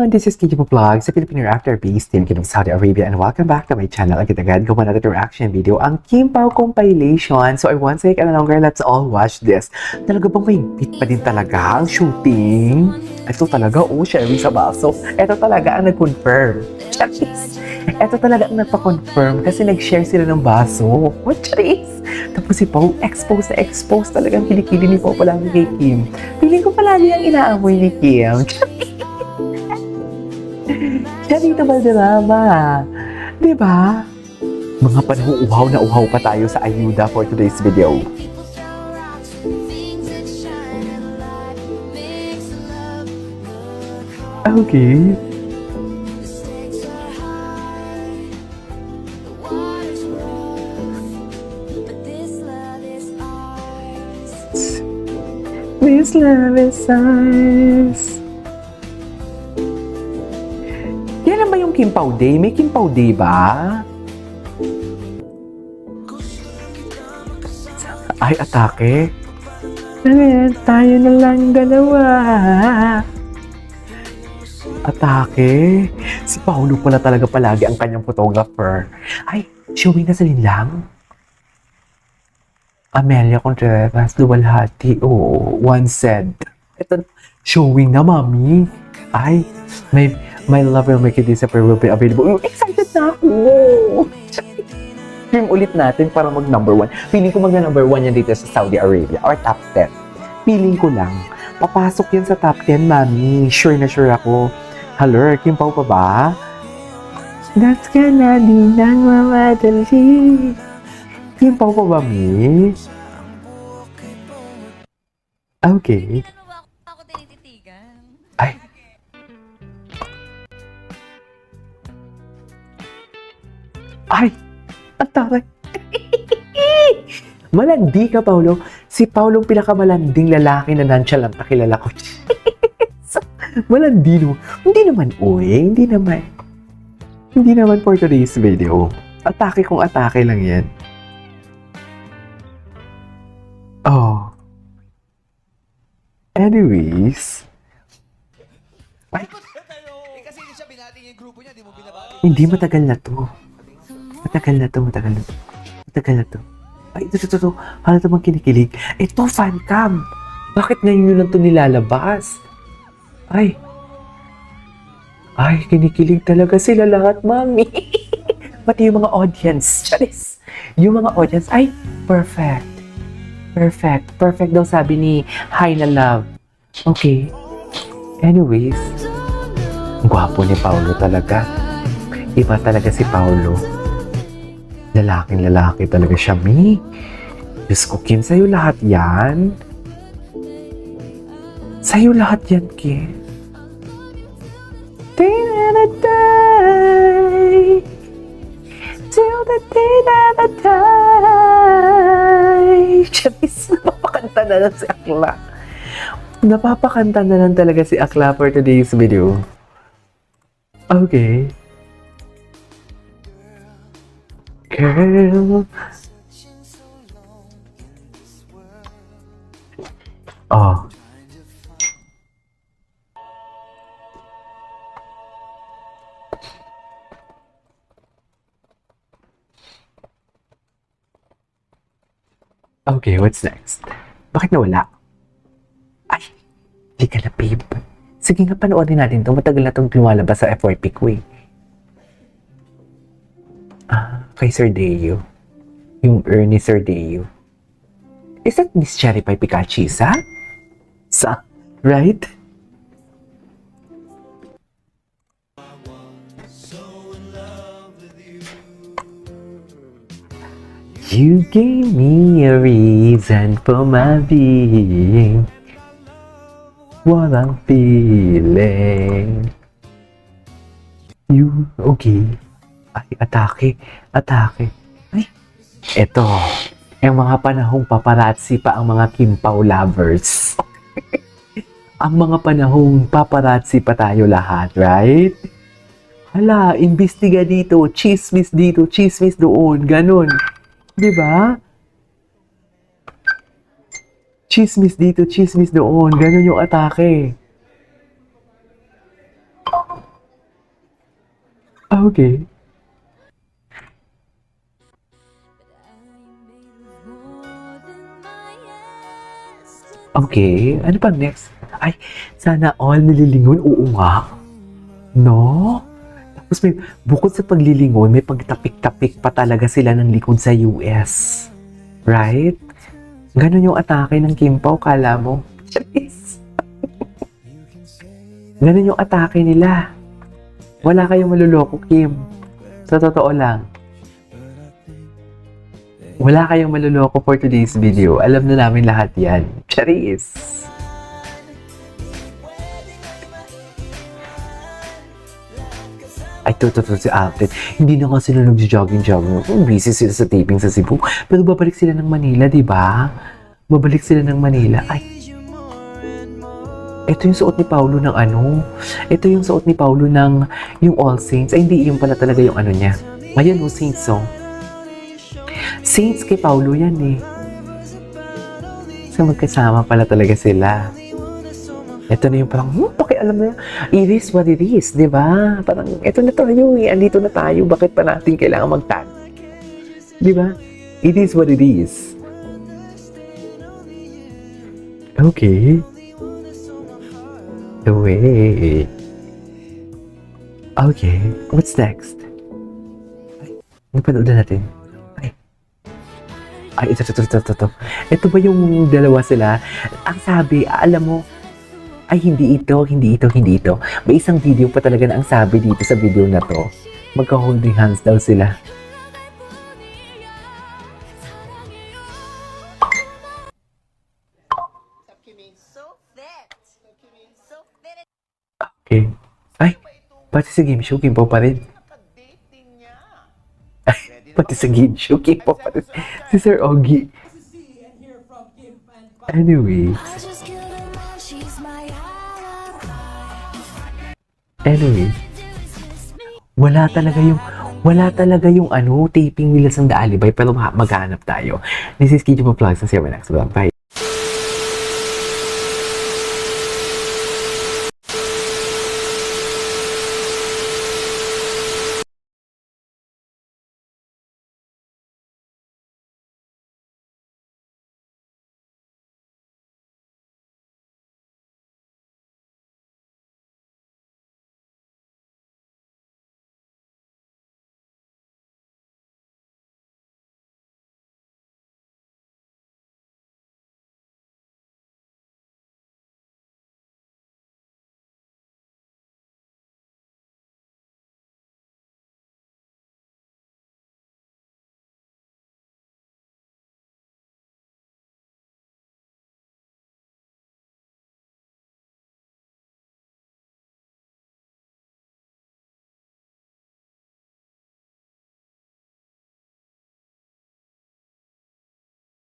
everyone, this is Kiki Vlog sa Filipino reactor based in Kingdom Saudi Arabia and welcome back to my channel. Agad-agad gawa natin reaction video ang Kim Pao compilation. So I won't take any longer, let's all watch this. Talaga bang may beat pa din talaga ang shooting? Ito talaga, Sherry sa baso. Ito talaga ang nag-confirm. Charis! Ito talaga ang nagpa-confirm kasi nag-share sila ng baso. Charis! Tapos si Pao, expose talagang kilikili ni Pao palagi kay Kim. Piling ko palagi ang inaamoy ni Kim. Charito Valderrama. Diba? Mga panahong uhaw na uhaw pa tayo sa ayuda for today's video. Okay. This love is ours. Kailan ba yung Kim Pao Day? May Kim Pao Day ba? Ay, atake. Tayo na lang dalawa. Atake. Si Paolo pala talaga palagi ang kanyang photographer. Ay, showing na sa linlang. Amelia Contreras, Duwalhati. One said. Ito, showing na, mami. Ay, my lover will make it disappear will be available. Excited na ako! Film ulit natin para mag number 1. Feeling ko mag number 1 yan dito sa Saudi Arabia or top 10. Feeling ko lang. Papasok yan sa top 10, mami. Sure na sure ako. Hello, Kim Pao pa ba? That's gonna be nang mamadali. Kim Pao pa ba, mi? Okay. Ako tinititigan. Ay. Ay! Ang taray! Malandi ka, Paolo. Si Paolo ang pinakamalanding lalaki na nonchalant na kilala ko. Malandi, no? Hindi naman, Hindi naman. Hindi naman for today's video. Atake kung atake lang yan. Oh. Anyways. Ay. Kasi hindi siya binating yung grupo niya, di mo binabati. Hindi, matagal na to. Matagal na to. Ay, ito. Hala namang kinikilig. Ito, fan cam. Bakit ngayon yun lang to nilalabas? Ay, kinikilig talaga sila lahat, mami. Pati yung mga audience. Charis. Yung mga audience, ay, perfect. Perfect daw sabi ni Hi na Love. Okay. Anyways, gwapo ni Paolo talaga. Iba talaga si Paolo. Lalaking-lalaki talaga siya, mi. Diyos ko, Kim, sa'yo lahat yan. Sa'yo lahat yan, Kim. Day na day, till the day na die. Charis, napapakanta na lang si Akla. Napapakanta na lang talaga si Akla for today's video. Okay. Girl. Oh. Okay, what's next? Bakit nawala? Ay, di ka na, babe. Sige nga, panoorin natin to. Matagal na itong lumalabas sa FYP ko eh. Kay Sir Deo. Yung Ernie Sir Deo. Is that Miss Cherry Pie Pikachu, sa? Right? You gave me a reason for my being. What I'm feeling. You, okay. Ay, atake. Ay, eto. Yung mga panahong paparazzi pa ang mga Kim Pao lovers. Ang mga panahong paparazzi pa tayo lahat, right? Hala, imbestiga dito, chismis dito, chismis doon, ganun. Diba? Chismis dito, chismis doon, ganun yung atake. Okay. Okay, ano pang next? Ay, sana all nililingon. Oo nga. No? Tapos may, bukod sa paglilingon, may pagtapik-tapik pa talaga sila ng likod sa US. Right? Ganon yung atake ng Kim Pao, kala mo. Charis. Ganon yung atake nila. Wala kayong maluloko, Kim. Sa totoo lang. Wala kayong maluloko for today's video. Alam na namin lahat yan. Charis! Ay, si Alfred. Hindi na nga sila nag-jogging-jogging. Busy sila sa taping sa Cebu. Pero babalik sila ng Manila, di ba? Babalik sila ng Manila. Ay, ito yung suot ni Paulo ng ano. Ito yung suot ni Paulo ng yung All Saints. Ay, hindi yung pala talaga yung ano niya. Ayan o, Saints o. Saints kay Paulo yan eh. So magkasama pala talaga sila. Ito na yung parang, pakialam na, it is what it is, di ba? Parang, ito na tayo eh, andito na tayo, bakit pa natin kailangan mag-tag? Di ba? It is what it is. Okay. The way. Okay, what's next? Napanood na natin. Ay, ito. Ito ba yung dalawa sila? Ang sabi, alam mo, ay hindi ito. May isang video pa talaga na ang sabi dito sa video na to. Magka-holding hands daw sila. So fit. So fit. Okay. Ay, pati sa game show, Kim Pao pa rin. Ay, pati sa game show, Kim Pao pa rin. Si Sir Ogie. Anyway. Wala talaga yung ano, taping nila sa The Alibay, pero maghanap tayo. This is Kiji Vlogs, and see you next vlog. Bye.